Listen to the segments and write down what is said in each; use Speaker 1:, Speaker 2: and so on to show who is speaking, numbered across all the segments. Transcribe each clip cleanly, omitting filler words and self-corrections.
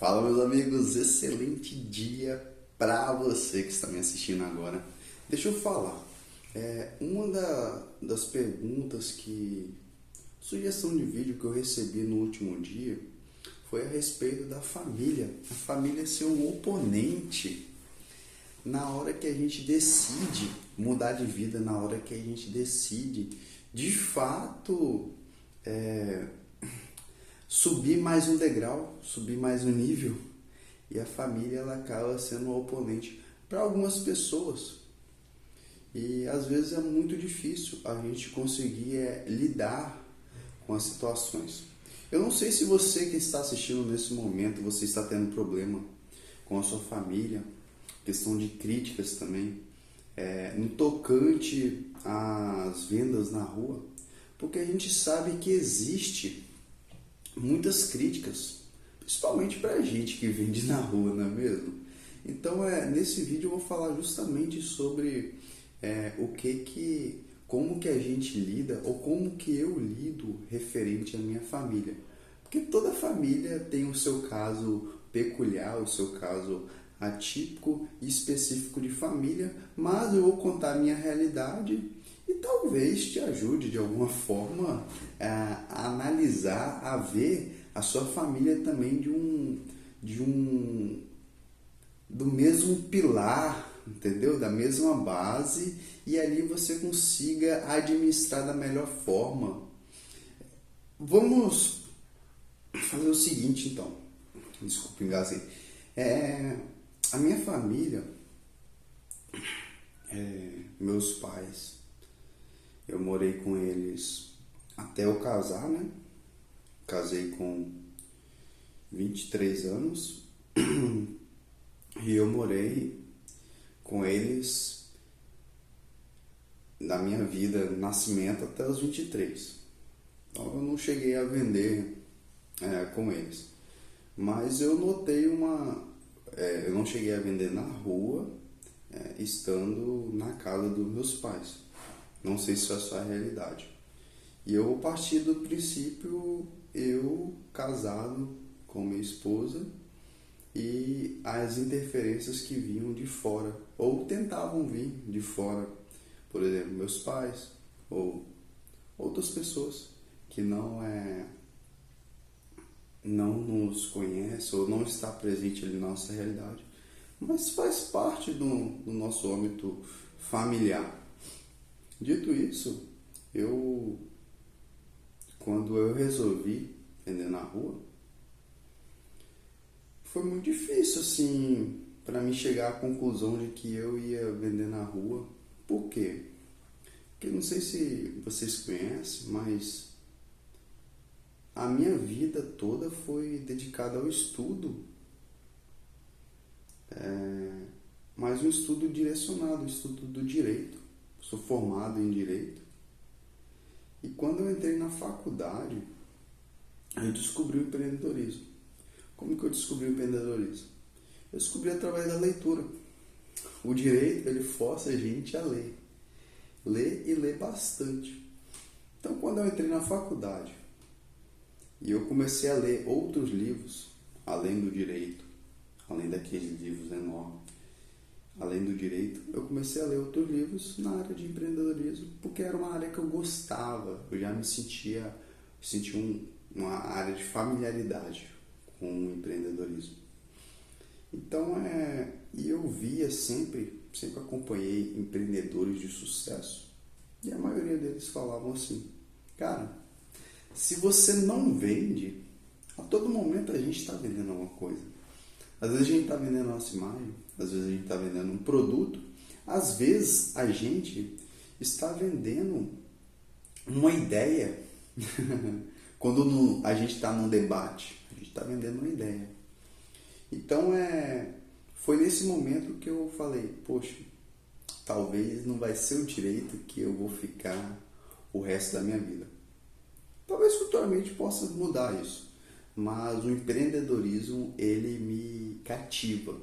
Speaker 1: Fala, meus amigos, excelente dia para você que está me assistindo agora. Deixa eu falar, das perguntas sugestão de vídeo que eu recebi no último dia foi a respeito da família. A família ser um oponente na hora que a gente decide mudar de vida, na hora que a gente decide de fato subir mais um degrau, subir mais um nível, e a família ela acaba sendo um oponente para algumas pessoas. E às vezes é muito difícil a gente conseguir lidar com as situações. Eu não sei se você que está assistindo nesse momento, você está tendo problema com a sua família, questão de críticas também, no tocante às vendas na rua, porque a gente sabe que existe muitas críticas, principalmente para a gente que vende na rua, não é mesmo? Então, nesse vídeo eu vou falar justamente sobre como que a gente lida, ou como que eu lido referente à minha família. Porque toda família tem o seu caso peculiar, o seu caso atípico e específico de família, mas eu vou contar a minha realidade e talvez te ajude de alguma forma a analisar, a ver a sua família também do mesmo pilar, entendeu? Da mesma base, e ali você consiga administrar da melhor forma. Vamos fazer o seguinte, então. Desculpa, engasguei. A minha família, meus pais, eu morei com eles até eu casar, né? Casei com 23 anos e eu morei com eles na minha vida, nascimento, até os 23. Então eu não cheguei a vender com eles. Mas eu notei eu não cheguei a vender na rua, estando na casa dos meus pais. Não sei se é a sua realidade. E eu parti do princípio, eu casado com minha esposa, e as interferências que vinham de fora, ou tentavam vir de fora, por exemplo, meus pais, ou outras pessoas que não nos conhece ou não está presente ali na nossa realidade, mas faz parte do nosso âmbito familiar. Dito isso, quando eu resolvi vender na rua, foi muito difícil assim para mim chegar à conclusão de que eu ia vender na rua. Por quê? Porque não sei se vocês conhecem, mas a minha vida toda foi dedicada ao estudo, mas um estudo direcionado, um estudo do direito. Sou formado em direito. E quando eu entrei na faculdade, eu descobri o empreendedorismo. Como que eu descobri o empreendedorismo? Eu descobri através da leitura. O direito, ele força a gente a ler. Ler e ler bastante. Então, quando eu entrei na faculdade e eu comecei a ler outros livros, além do direito, além daqueles livros enormes, além do direito, eu comecei a ler outros livros na área de empreendedorismo, porque era uma área que eu gostava, eu já sentia uma área de familiaridade com o empreendedorismo. Então, e eu via sempre acompanhei empreendedores de sucesso, e a maioria deles falavam assim: cara, se você não vende, a todo momento a gente está vendendo alguma coisa. Às vezes a gente está vendendo a nossa imagem, às vezes a gente está vendendo um produto, às vezes a gente está vendendo uma ideia. Quando a gente está num debate, a gente está vendendo uma ideia. Então foi nesse momento que eu falei: poxa, talvez não vai ser o direito que eu vou ficar o resto da minha vida. Talvez futuramente possa mudar isso, mas o empreendedorismo, ele me cativa.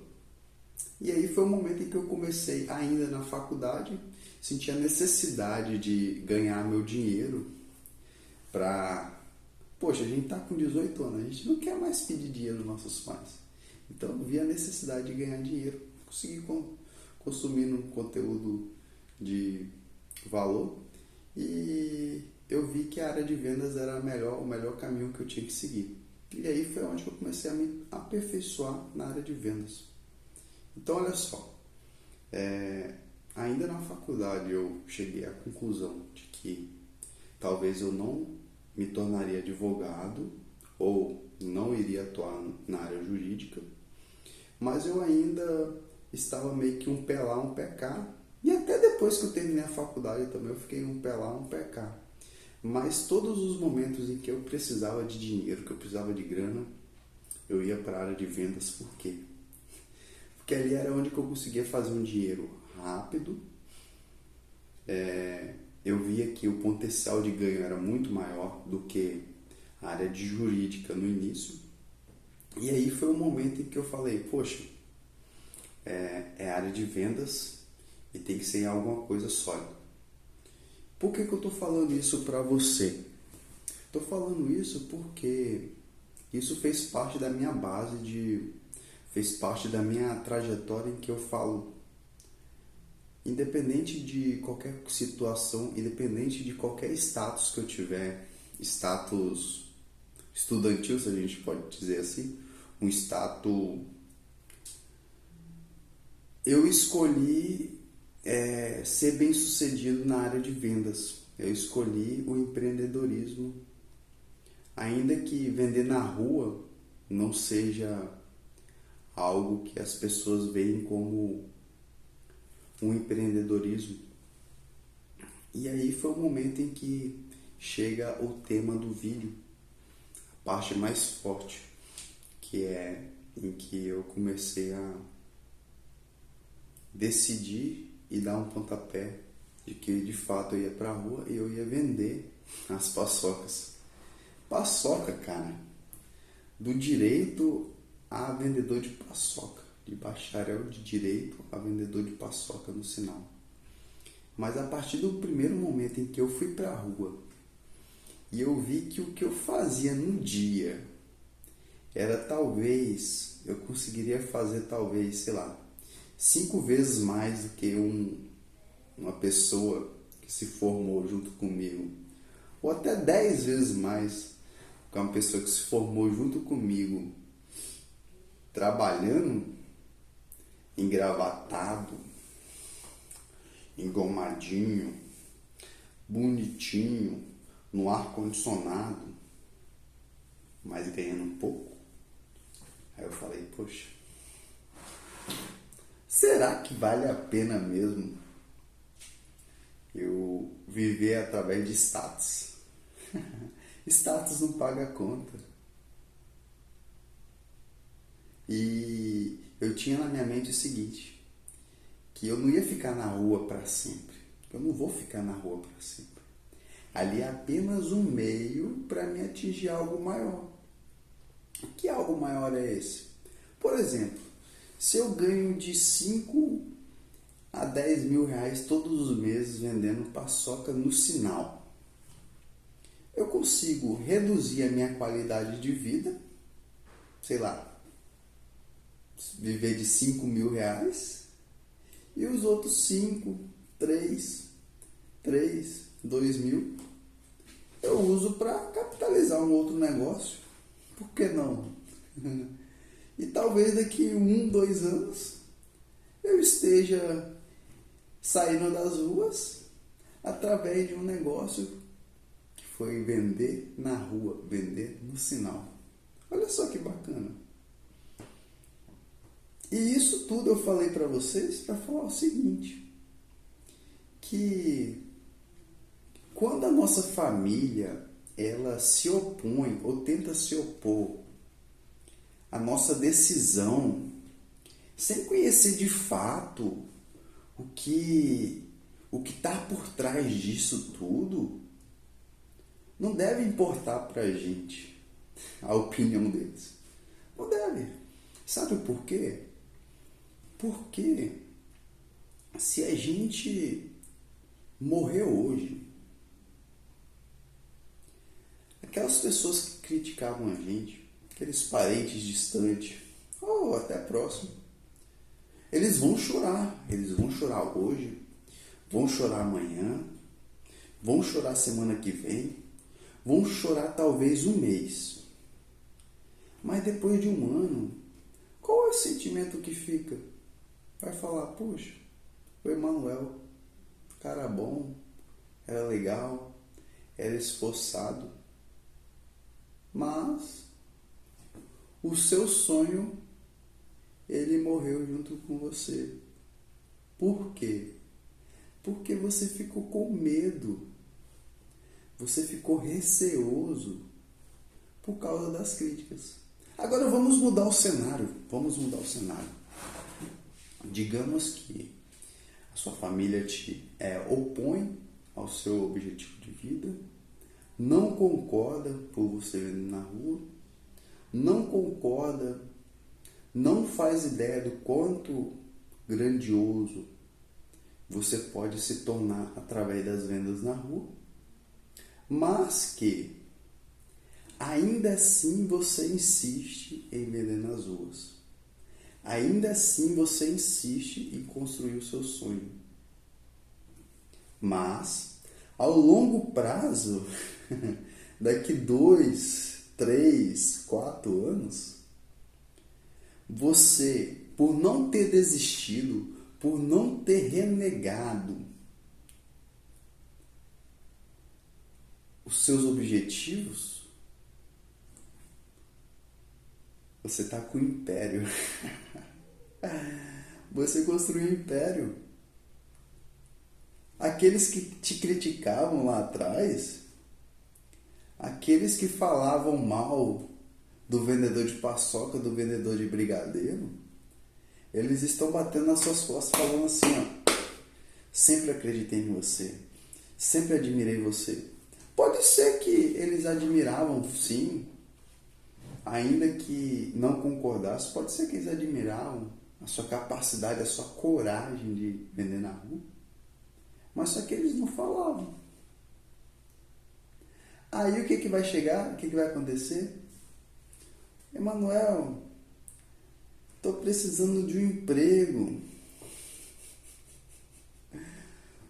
Speaker 1: E aí foi o momento em que eu comecei, ainda na faculdade, senti a necessidade de ganhar meu dinheiro para... Poxa, a gente está com 18 anos, a gente não quer mais pedir dinheiro dos nossos pais. Então eu vi a necessidade de ganhar dinheiro, consegui consumir um conteúdo de valor e eu vi que a área de vendas era o melhor caminho que eu tinha que seguir. E aí foi onde eu comecei a me aperfeiçoar na área de vendas. Então olha só, ainda na faculdade eu cheguei à conclusão de que talvez eu não me tornaria advogado ou não iria atuar na área jurídica, mas eu ainda estava meio que um pé lá, um pé cá, e até depois que eu terminei a faculdade também eu fiquei um pé lá, um pé cá. Mas todos os momentos em que eu precisava de dinheiro, que eu precisava de grana, eu ia para a área de vendas. Por quê? Porque ali era onde que eu conseguia fazer um dinheiro rápido. Eu via que o potencial de ganho era muito maior do que a área de jurídica no início. E aí foi o momento em que eu falei, poxa, é área de vendas e tem que ser alguma coisa sólida. Por que eu estou falando isso para você? Estou falando isso porque isso fez parte da minha fez parte da minha trajetória em que eu falo, independente de qualquer situação, independente de qualquer status que eu tiver, status estudantil, se a gente pode dizer assim, um status, eu escolhi ser bem sucedido na área de vendas. Eu escolhi o empreendedorismo, ainda que vender na rua não seja algo que as pessoas veem como um empreendedorismo. E aí foi o momento em que chega o tema do vídeo, a parte mais forte, que é em que eu comecei a decidir e dar um pontapé de que de fato eu ia pra rua e eu ia vender as paçocas. Paçoca, cara, do direito a vendedor de paçoca, de bacharel de direito a vendedor de paçoca no sinal. Mas a partir do primeiro momento em que eu fui pra rua e eu vi que o que eu fazia num dia era talvez, eu conseguiria fazer talvez, sei lá, 5 vezes mais do que uma pessoa que se formou junto comigo, ou até 10 vezes mais que uma pessoa que se formou junto comigo, trabalhando, engravatado, engomadinho, bonitinho, no ar-condicionado, mas ganhando pouco. Aí eu falei, poxa, será que vale a pena mesmo eu viver através de status? Status não paga a conta. E eu tinha na minha mente o seguinte, que eu não ia ficar na rua para sempre. Eu não vou ficar na rua para sempre. Ali é apenas um meio para me atingir algo maior. Que algo maior é esse? Por exemplo, se eu ganho de 5 a 10 mil reais todos os meses vendendo paçoca no sinal, eu consigo reduzir a minha qualidade de vida, sei lá, viver de 5 mil reais, e os outros 5, 2 mil, eu uso para capitalizar um outro negócio. Por que não? E talvez daqui 1, 2 anos eu esteja saindo das ruas através de um negócio que foi vender na rua, vender no sinal. Olha só que bacana. E isso tudo eu falei para vocês para falar o seguinte, que quando a nossa família ela se opõe ou tenta se opor à nossa decisão, sem conhecer de fato o que está por trás disso tudo, não deve importar para a gente a opinião deles. Não deve. Sabe por quê? Porque se a gente morrer hoje, aquelas pessoas que criticavam a gente, aqueles parentes distantes, ou tchau, até a próxima. Eles vão chorar hoje, vão chorar amanhã, vão chorar semana que vem, vão chorar talvez um mês. Mas depois de um ano, qual é o sentimento que fica? Vai falar, poxa, o Emanuel, cara bom, era legal, era esforçado, mas o seu sonho, ele morreu junto com você. Por quê? Porque você ficou com medo, você ficou receoso por causa das críticas. Agora vamos mudar o cenário, Digamos que a sua família te opõe ao seu objetivo de vida, não concorda por você vender na rua, não concorda, não faz ideia do quanto grandioso você pode se tornar através das vendas na rua, mas que ainda assim você insiste em vender nas ruas. Ainda assim você insiste em construir o seu sonho. Mas, ao longo prazo, daqui 2, 3, 4 anos, você, por não ter desistido, por não ter renegado os seus objetivos, você está com o império. Você construiu um império. Aqueles que te criticavam lá atrás, aqueles que falavam mal do vendedor de paçoca, do vendedor de brigadeiro, eles estão batendo nas suas costas falando assim, ó, sempre acreditei em você, sempre admirei você. Pode ser que eles admiravam, sim, ainda que não concordasse, pode ser que eles admiravam a sua capacidade, a sua coragem de vender na rua, mas só que eles não falavam. Aí o que vai chegar? O que vai acontecer? Emanuel, estou precisando de um emprego.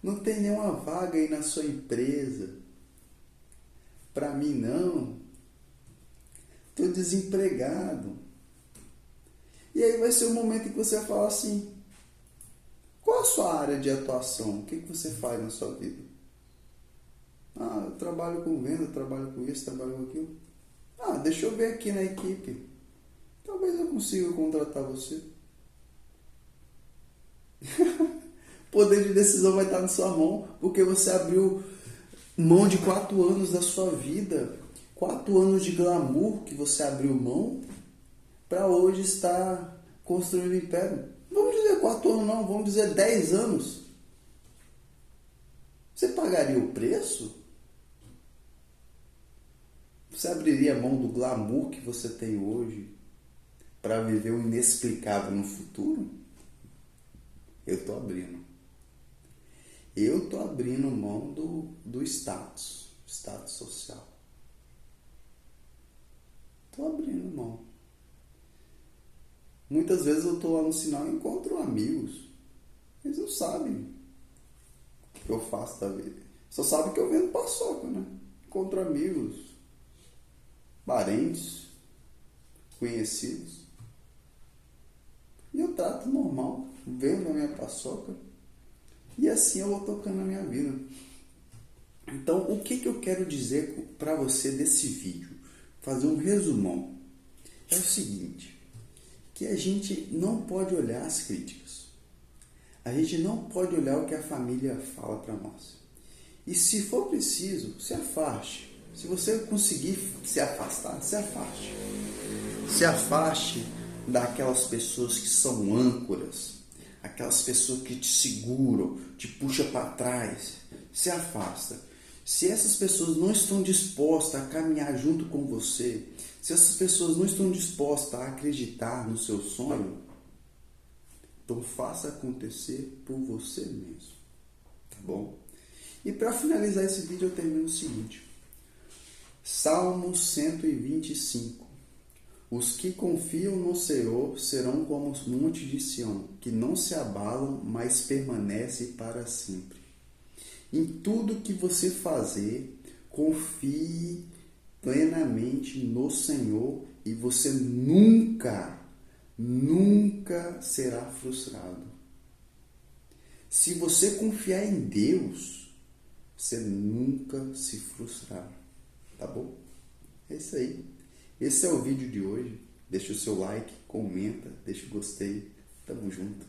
Speaker 1: Não tem nenhuma vaga aí na sua empresa. Para mim não. Estou desempregado. E aí vai ser o momento em que você vai falar assim, qual a sua área de atuação? O que você faz na sua vida? Ah, eu trabalho com venda, trabalho com isso, trabalho com aquilo. Ah, deixa eu ver aqui na equipe. Talvez eu consiga contratar você. O poder de decisão vai estar na sua mão, porque você abriu mão de 4 anos da sua vida, 4 anos de glamour que você abriu mão, para hoje estar construindo um império. Vamos dizer 4 anos não, vamos dizer 10 anos. Você pagaria o preço? Você abriria mão do glamour que você tem hoje para viver o inexplicável no futuro? Eu estou abrindo. Eu estou abrindo mão do status social. Estou abrindo mão. Muitas vezes eu estou lá no sinal e encontro amigos. Eles não sabem o que eu faço da vida. Só sabem que eu vendo paçoca, né? Encontro amigos, parentes, conhecidos. E eu trato normal, vendo a minha paçoca. E assim eu vou tocando a minha vida. Então, o que eu quero dizer para você desse vídeo? Fazer um resumão. É o seguinte, que a gente não pode olhar as críticas. A gente não pode olhar o que a família fala para nós. E se for preciso, se afaste. Se você conseguir se afastar, se afaste. Se afaste daquelas pessoas que são âncoras, aquelas pessoas que te seguram, te puxam para trás. Se afasta. Se essas pessoas não estão dispostas a caminhar junto com você, se essas pessoas não estão dispostas a acreditar no seu sonho, então faça acontecer por você mesmo, tá bom? E para finalizar esse vídeo eu termino o seguinte: Salmo 125. Os que confiam no Senhor serão como os montes de Sião, que não se abalam, mas permanecem para sempre. Em tudo que você fazer, confie plenamente no Senhor e você nunca será frustrado. Se você confiar em Deus, você nunca se frustrará. Tá bom? É isso aí. Esse é o vídeo de hoje. Deixa o seu like, comenta, deixa o gostei. Tamo junto.